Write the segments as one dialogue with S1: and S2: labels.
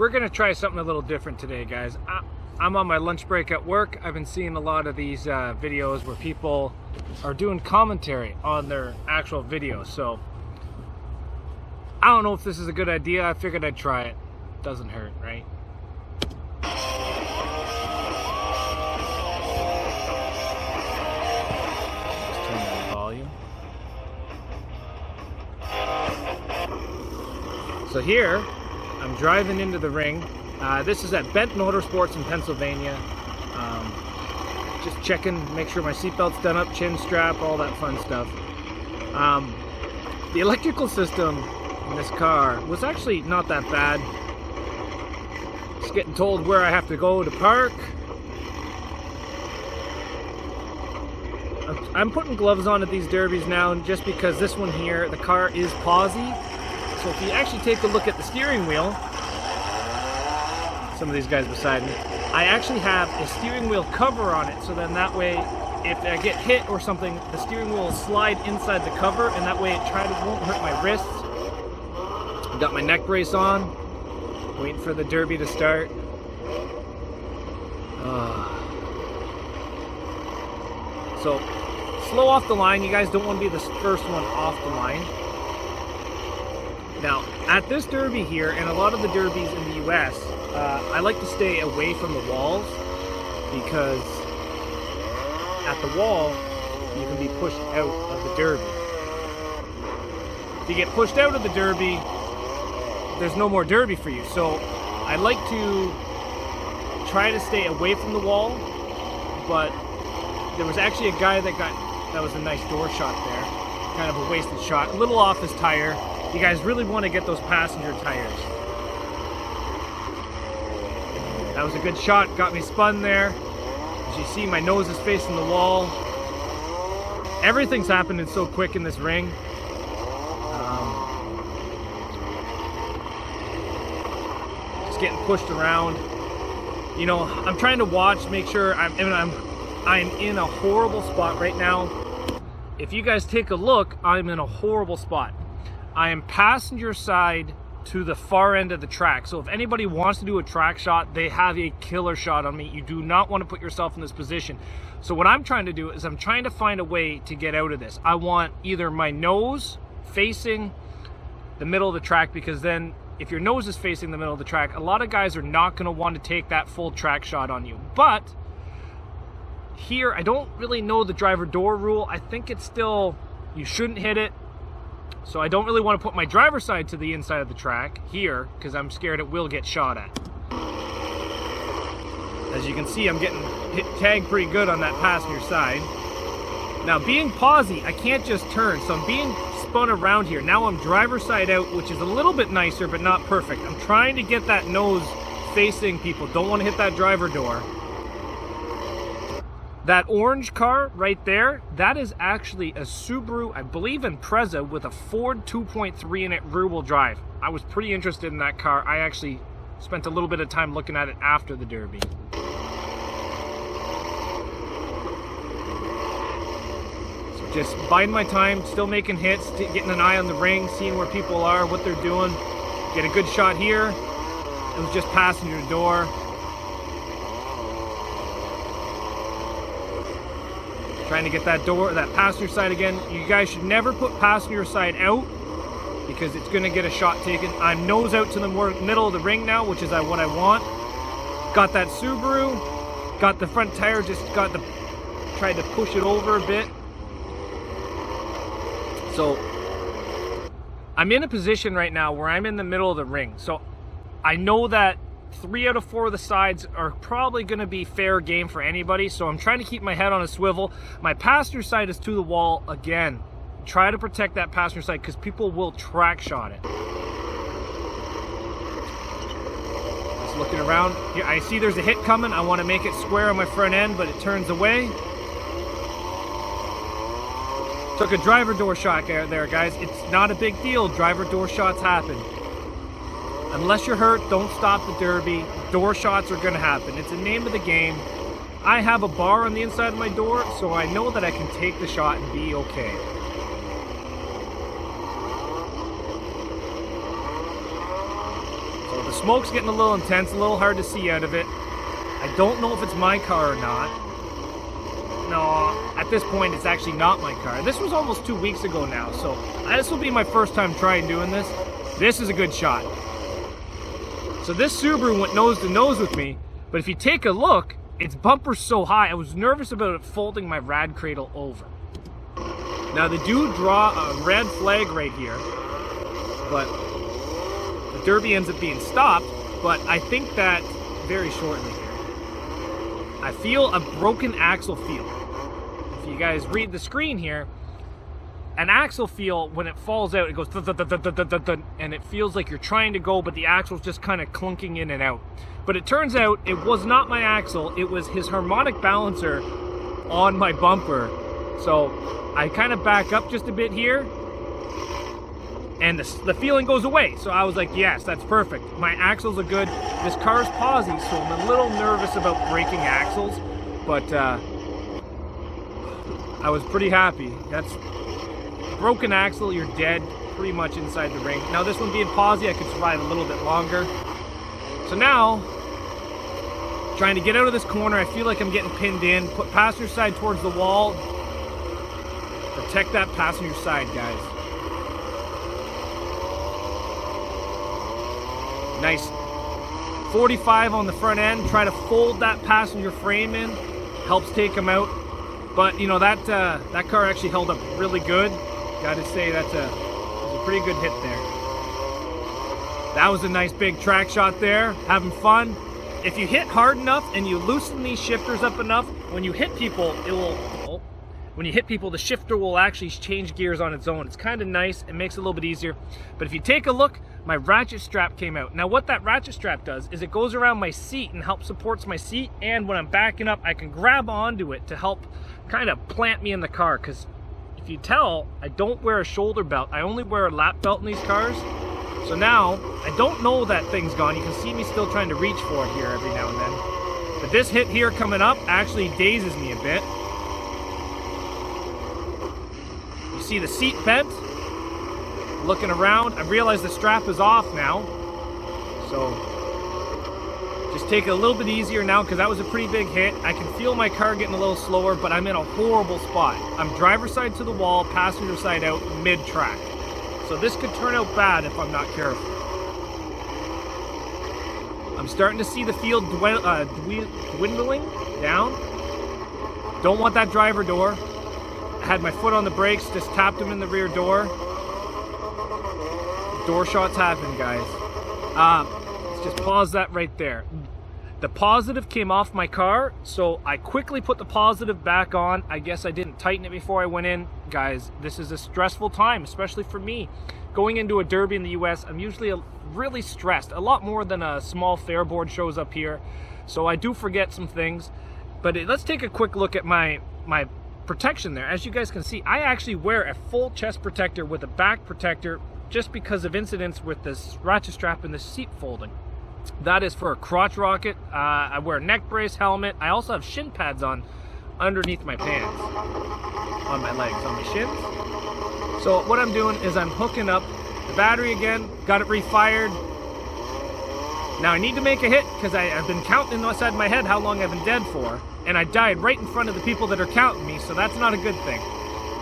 S1: We're gonna try something a little different today, guys. I'm on my lunch break at work. I've been seeing a lot of these videos where people are doing commentary on their actual videos. So I don't know if this is a good idea. I figured I'd try it. Doesn't hurt, right? Just turn down the volume. So here, I'm driving into the ring. This is at Bent Motorsports in Pennsylvania. Just checking, make sure my seatbelt's done up, chin strap, all that fun stuff. The electrical system in this car was actually not that bad. Just getting told where I have to go to park. I'm putting gloves on at these derbies now just because this one here, the car is pausy. So if you actually take a look at the steering wheel, some of these guys beside me, I actually have a steering wheel cover on it, so then that way if I get hit or something, the steering wheel will slide inside the cover, and that way it won't hurt my wrists. I've got my neck brace on, waiting for the derby to start. So slow off the line. You guys don't want to be the first one off the line. Now, at this derby here, and a lot of the derbies in the US, I like to stay away from the walls because at the wall, you can be pushed out of the derby. If you get pushed out of the derby, there's no more derby for you. So I like to try to stay away from the wall, but there was actually a guy that was a nice door shot there. Kind of a wasted shot, a little off his tire. You guys really want to get those passenger tires. That was a good shot, got me spun there. As you see, my nose is facing the wall. Everything's happening so quick in this ring. Just getting pushed around. You know, I'm trying to watch, make sure I'm in a horrible spot right now. If you guys take a look, I'm in a horrible spot. I am passenger side to the far end of the track. So if anybody wants to do a track shot, they have a killer shot on me. You do not want to put yourself in this position. So what I'm trying to do is I'm trying to find a way to get out of this. I want either my nose facing the middle of the track, because then if your nose is facing the middle of the track, a lot of guys are not going to want to take that full track shot on you. But here, I don't really know the driver door rule. I think it's still, you shouldn't hit it. So I don't really want to put my driver's side to the inside of the track here because I'm scared it will get shot at. As you can see, I'm getting tagged pretty good on that passenger side. Now, being pausy, I can't just turn, so I'm being spun around here. Now I'm driver's side out, which is a little bit nicer, but not perfect. I'm trying to get that nose facing people. Don't want to hit that driver door. That orange car right there, that is actually a Subaru, I believe, Impreza with a Ford 2.3 in it rear-wheel drive. I was pretty interested in that car. I actually spent a little bit of time looking at it after the derby. So just biding my time, still making hits, getting an eye on the ring, seeing where people are, what they're doing. Get a good shot here. It was just passenger door. Trying to get that door, that passenger side again. You guys should never put passenger side out because it's going to get a shot taken. I'm nose out to the middle of the ring now, which is what I want. Got that Subaru, got the front tire, tried to push it over a bit. So I'm in a position right now where I'm in the middle of the ring. So I know that 3 out of 4 of the sides are probably going to be fair game for anybody, so I'm trying to keep my head on a swivel. My passenger side is to the wall again. Try to protect that passenger side because people will track shot it. Just looking around. Here, I see there's a hit coming. I want to make it square on my front end, but it turns away. Took a driver door shot there, guys. It's not a big deal. Driver door shots happen. Unless you're hurt, don't stop the derby. Door shots are going to happen. It's the name of the game. I have a bar on the inside of my door, so I know that I can take the shot and be okay. So The smoke's getting a little intense, a little hard to see out of it. I don't know if it's my car or not. No, at this point it's actually not my car. This was almost 2 weeks ago now, so this will be my first time trying doing this. This is a good shot. So this Subaru went nose to nose with me, but if you take a look, its bumper's so high, I was nervous about it folding my rad cradle over. Now they do draw a red flag right here, but the Derby ends up being stopped, but I think that very shortly here. I feel a broken axle feel. If you guys read the screen here, an axle feel, when it falls out, it goes thud, thud, thud, thud, thud, thud, thud, and it feels like you're trying to go, but the axle's just kind of clunking in and out. But it turns out it was not my axle, it was his harmonic balancer on my bumper. So I kind of back up just a bit here, and the feeling goes away. So I was like, yes, that's perfect. My axles are good. This car's posy, so I'm a little nervous about breaking axles, but I was pretty happy. That's broken axle, you're dead pretty much inside the ring. Now this one being posy, I could survive a little bit longer. So now, trying to get out of this corner, I feel like I'm getting pinned in. Put passenger side towards the wall. Protect that passenger side, guys. Nice 45 on the front end. Try to fold that passenger frame in. Helps take them out. But you know, that car actually held up really good. Gotta say, that was a pretty good hit there. That was a nice big track shot there. Having fun. If you hit hard enough and you loosen these shifters up enough, when you hit people, the shifter will actually change gears on its own. It's kind of nice. It makes it a little bit easier. But if you take a look, my ratchet strap came out. Now what that ratchet strap does is it goes around my seat and helps supports my seat. And when I'm backing up, I can grab onto it to help kind of plant me in the car. Because if you tell, I don't wear a shoulder belt. I only wear a lap belt in these cars. So now, I don't know that thing's gone. You can see me still trying to reach for it here every now and then. But this hit here coming up actually dazes me a bit. You see the seat bent. Looking around, I realize the strap is off now. So, just take it a little bit easier now because that was a pretty big hit. I can feel my car getting a little slower, but I'm in a horrible spot. I'm driver's side to the wall, passenger side out, mid-track. So this could turn out bad if I'm not careful. I'm starting to see the field dwindling down. Don't want that driver door. I had my foot on the brakes, just tapped him in the rear door. Door shots happen, guys. Let's just pause that right there. The positive came off my car, so I quickly put the positive back on. I guess I didn't tighten it before I went in. Guys, this is a stressful time, especially for me. Going into a derby in the US, I'm usually really stressed. A lot more than a small fair board shows up here. So I do forget some things. But let's take a quick look at my protection there. As you guys can see, I actually wear a full chest protector with a back protector just because of incidents with this ratchet strap and the seat folding. That is for a crotch rocket. I wear a neck brace, helmet. I also have shin pads on underneath my pants, on my legs, on my shins. So what I'm doing is I'm hooking up the battery again, got it refired. Now I need to make a hit because I've been counting inside my head how long I've been dead for, and I died right in front of the people that are counting me, so that's not a good thing.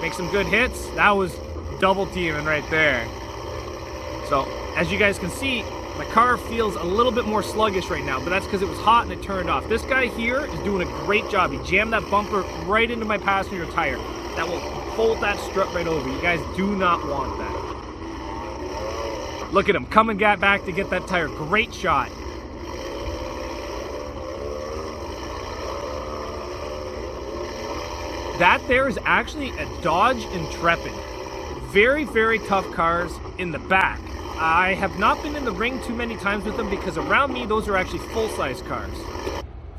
S1: Make some good hits. That was double teaming right there. So as you guys can see, my car feels a little bit more sluggish right now, but that's because it was hot and it turned off. This guy here is doing a great job. He jammed that bumper right into my passenger tire. That will fold that strut right over. You guys do not want that. Look at him coming back to get that tire. Great shot. That there is actually a Dodge Intrepid. Very, very tough cars in the back. I have not been in the ring too many times with them because around me, those are actually full-size cars.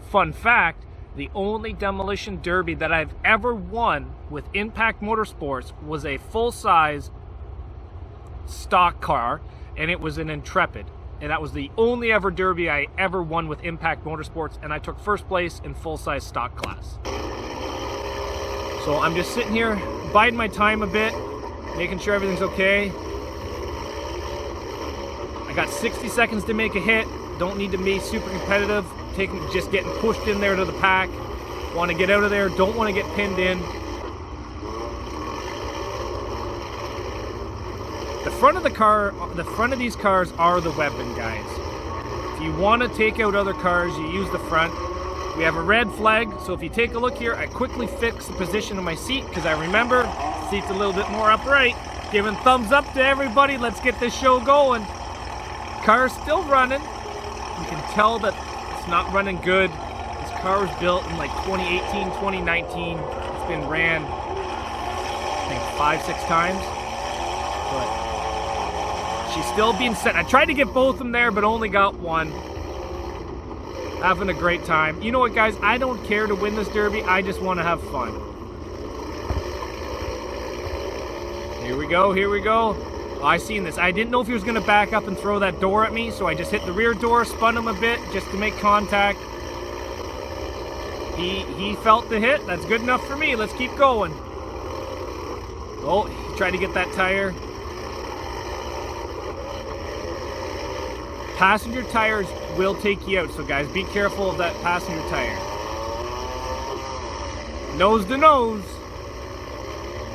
S1: Fun fact, the only demolition derby that I've ever won with Impact Motorsports was a full-size stock car, and it was an Intrepid. And that was the only ever derby I ever won with Impact Motorsports, and I took first place in full-size stock class. So I'm just sitting here, biding my time a bit, making sure everything's okay. I Got 60 seconds to make a hit. Don't need to be super competitive. Just getting pushed in there to the pack. Want to get out of there. Don't want to get pinned in. The front of these cars are the weapon, guys. If you want to take out other cars, you use the front. We have a red flag, so if you take a look here, I quickly fix the position of my seat because I remember the seat's a little bit more upright. Giving thumbs up to everybody. Let's get this show going. Car's still running. You can tell that it's not running good. This car was built in like 2018, 2019. It's been ran, I think, 5-6 times. But she's still being set. I tried to get both of them there, but only got one. Having a great time. You know what, guys? I don't care to win this derby. I just want to have fun. Here we go. Here we go. Oh, I seen this. I didn't know if he was going to back up and throw that door at me, so I just hit the rear door, spun him a bit just to make contact. He felt the hit. That's good enough for me. Let's keep going. Oh, he tried to get that tire. Passenger tires will take you out, so guys, be careful of that passenger tire. Nose to nose.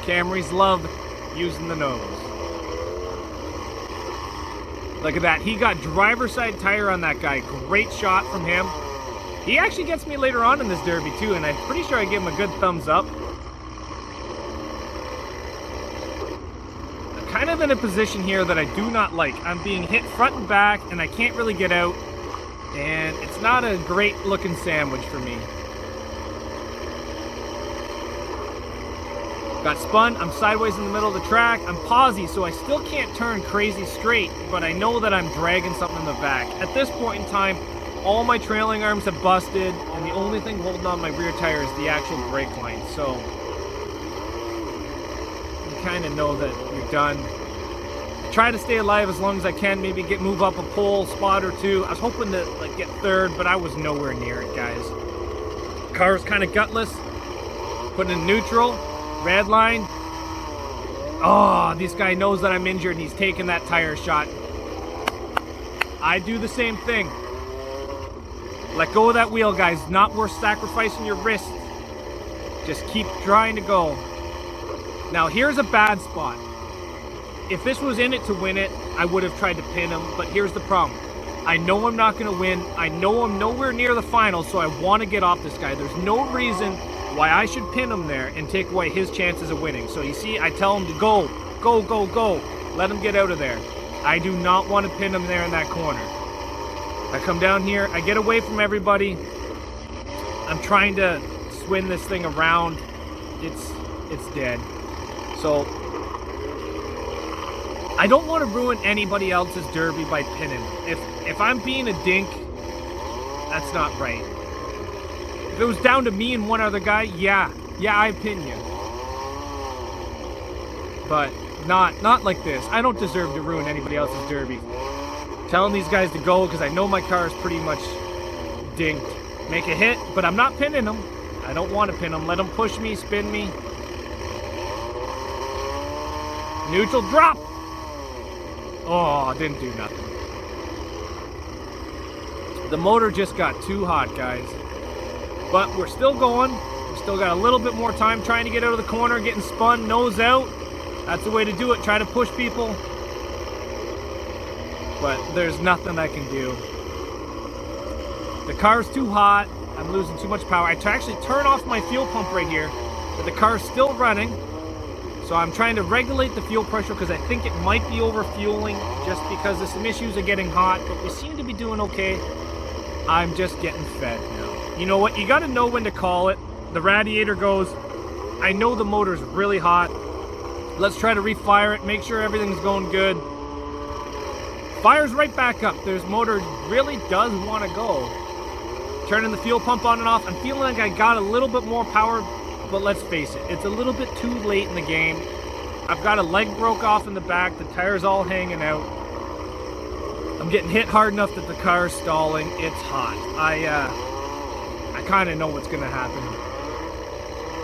S1: Camrys love using the nose. Look at that. He got driver's side tire on that guy. Great shot from him. He actually gets me later on in this derby too, and I'm pretty sure I give him a good thumbs up. I'm kind of in a position here that I do not like. I'm being hit front and back, and I can't really get out. And it's not a great looking sandwich for me. Got spun, I'm sideways in the middle of the track, I'm pausey, so I still can't turn crazy straight, but I know that I'm dragging something in the back. At this point in time, all my trailing arms have busted, and the only thing holding on my rear tire is the actual brake line, so you kind of know that you're done. I try to stay alive as long as I can, maybe move up a pole spot or two. I was hoping to get third, but I was nowhere near it, guys. Car's kind of gutless. Putting in neutral. Red line. Oh, this guy knows that I'm injured and he's taking that tire shot. I do the same thing. Let go of that wheel, guys. Not worth sacrificing your wrist. Just keep trying to go. Now, here's a bad spot. If this was in it to win it, I would have tried to pin him, but here's the problem. I know I'm not going to win. I know I'm nowhere near the final, so I want to get off this guy. There's no reason why I should pin him there and take away his chances of winning. So you see, I tell him to go, go, go, go. Let him get out of there. I do not want to pin him there in that corner. I come down here, I get away from everybody. I'm trying to swing this thing around. It's dead. So I don't want to ruin anybody else's derby by pinning. If I'm being a dink, that's not right. If it was down to me and one other guy, yeah, I pin you. But not like this. I don't deserve to ruin anybody else's derby. Telling these guys to go because I know my car is pretty much dinked. Make a hit, but I'm not pinning them. I don't want to pin them. Let them push me, spin me. Neutral drop. Oh, didn't do nothing. The motor just got too hot, guys. But we're still going. We still got a little bit more time trying to get out of the corner, getting spun, nose out. That's the way to do it. Try to push people. But there's nothing I can do. The car's too hot. I'm losing too much power. I actually turn off my fuel pump right here, but the car's still running. So I'm trying to regulate the fuel pressure because I think it might be overfueling just because of some issues of getting hot, but we seem to be doing okay. I'm just getting fed now. You know what? You got to know when to call it. The radiator goes, I know the motor's really hot. Let's try to refire it, make sure everything's going good. Fires right back up. This motor really does want to go. Turning the fuel pump on and off. I'm feeling like I got a little bit more power, but let's face it, it's a little bit too late in the game. I've got a leg broke off in the back. The tire's all hanging out. I'm getting hit hard enough that the car's stalling. It's hot. I kind of know what's going to happen.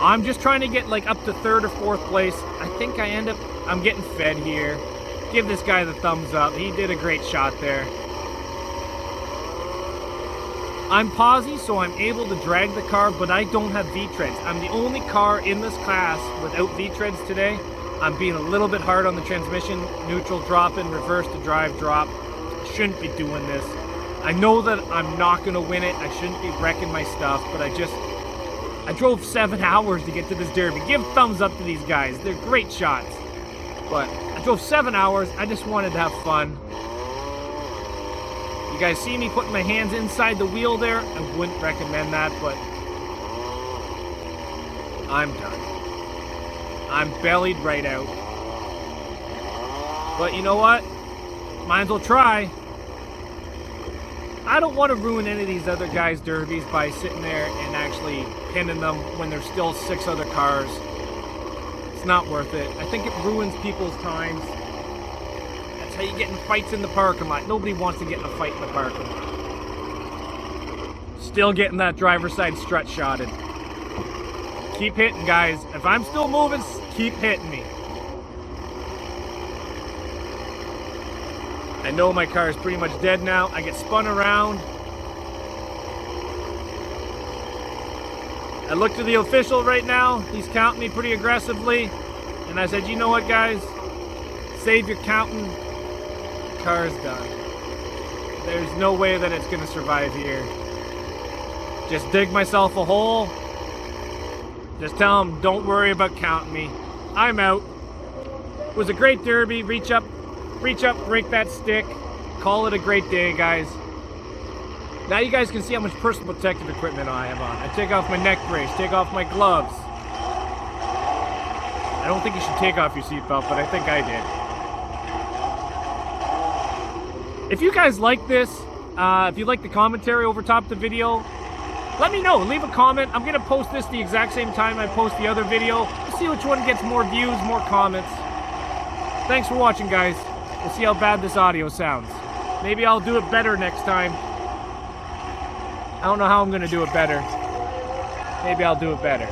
S1: I'm just trying to get up to third or fourth place. I think I'm getting fed here. Give this guy the thumbs up. He did a great shot there. I'm posi, so I'm able to drag the car, but I don't have V-treads. I'm the only car in this class without V-treads today. I'm being a little bit hard on the transmission. Neutral drop in, reverse to drive drop. I shouldn't be doing this. I know that I'm not going to win it. I shouldn't be wrecking my stuff, but I drove 7 hours to get to this derby. Give thumbs up to these guys. They're great shots. But I drove 7 hours. I just wanted to have fun. You guys see me putting my hands inside the wheel there? I wouldn't recommend that, but I'm done. I'm bellied right out. But you know what? Might as well try. I don't want to ruin any of these other guys' derbies by sitting there and actually pinning them when there's still 6 other cars. It's not worth it. I think it ruins people's times. That's how you get in fights in the parking lot. Nobody wants to get in a fight in the parking lot. Still getting that driver's side strut shotted. Keep hitting, guys. If I'm still moving, keep hitting me. I know my car is pretty much dead now. I get spun around. I looked to the official right now. He's counting me pretty aggressively. And I said, you know what, guys? Save your counting. The car's done. There's no way that it's going to survive here. Just dig myself a hole. Just tell him, don't worry about counting me. I'm out. It was a great derby. Reach up, break that stick. Call it a great day, guys. Now you guys can see how much personal protective equipment I have on. I take off my neck brace, take off my gloves. I don't think you should take off your seatbelt, but I think I did. If you guys like this, if you like the commentary over top of the video, let me know. Leave a comment. I'm going to post this the exact same time I post the other video. We'll see which one gets more views, more comments. Thanks for watching, guys. We'll see how bad this audio sounds. Maybe I'll do it better next time. I don't know how I'm going to do it better. Maybe I'll do it better.